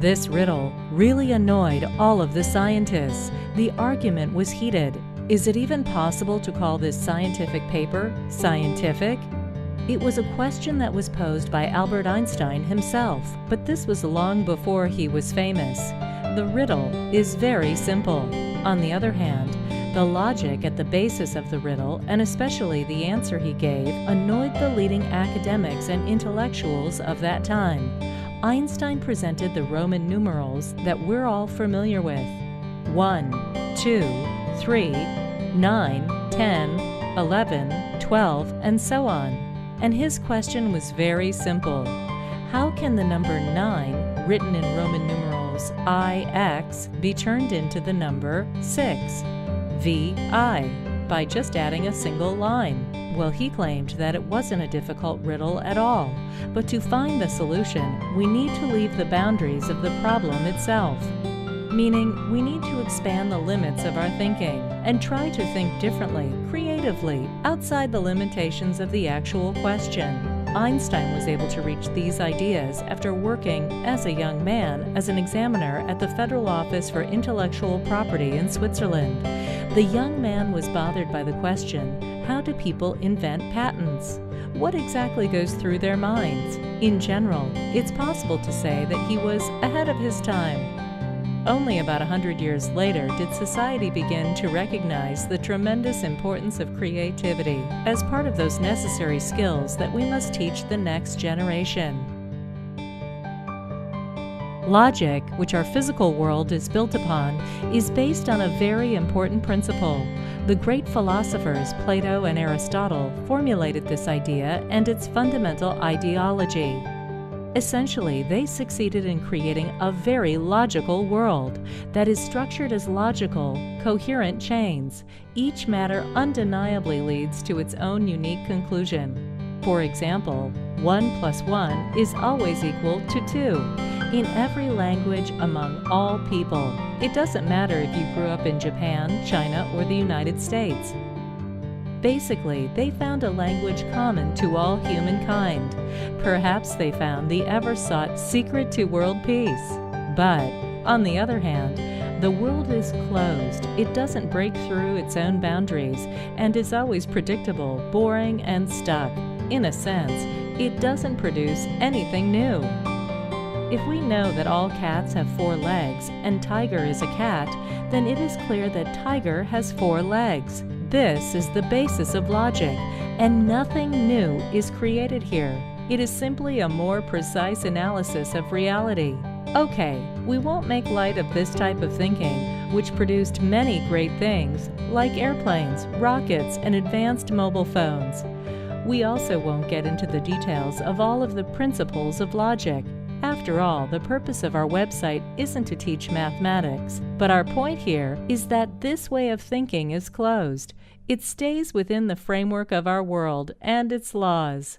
This riddle really annoyed all of the scientists. The argument was heated. Is it even possible to call this scientific paper scientific? It was a question that was posed by Albert Einstein himself, but this was long before he was famous. The riddle is very simple. On the other hand, the logic at the basis of the riddle, and especially the answer he gave, annoyed the leading academics and intellectuals of that time. Einstein presented the Roman numerals that we're all familiar with: 1, 2, 3, 9, 10, 11, 12, and so on. And his question was very simple. How can the number 9, written in Roman numerals IX, be turned into the number 6, VI, by just adding a single line? Well, he claimed that it wasn't a difficult riddle at all, but to find the solution, we need to leave the boundaries of the problem itself. Meaning, we need to expand the limits of our thinking and try to think differently, creatively, outside the limitations of the actual question. Einstein was able to reach these ideas after working as a young man as an examiner at the Federal Office for Intellectual Property in Switzerland. The young man was bothered by the question, how do people invent patents? What exactly goes through their minds? In general, it's possible to say that he was ahead of his time. Only about 100 years later did society begin to recognize the tremendous importance of creativity as part of those necessary skills that we must teach the next generation. Logic, which our physical world is built upon, is based on a very important principle. The great philosophers Plato and Aristotle formulated this idea and its fundamental ideology. Essentially, they succeeded in creating a very logical world that is structured as logical, coherent chains. Each matter undeniably leads to its own unique conclusion. For example, 1 plus 1 is always equal to 2. In every language among all people. It doesn't matter if you grew up in Japan, China, or the United States. Basically, they found a language common to all humankind. Perhaps they found the ever-sought secret to world peace. But, on the other hand, the world is closed. It doesn't break through its own boundaries and is always predictable, boring, and stuck. In a sense, it doesn't produce anything new. If we know that all cats have 4 legs and Tiger is a cat, then it is clear that Tiger has 4 legs. This is the basis of logic, and nothing new is created here. It is simply a more precise analysis of reality. Okay, we won't make light of this type of thinking, which produced many great things, like airplanes, rockets, and advanced mobile phones. We also won't get into the details of all of the principles of logic. After all, the purpose of our website isn't to teach mathematics, but our point here is that this way of thinking is closed. It stays within the framework of our world and its laws.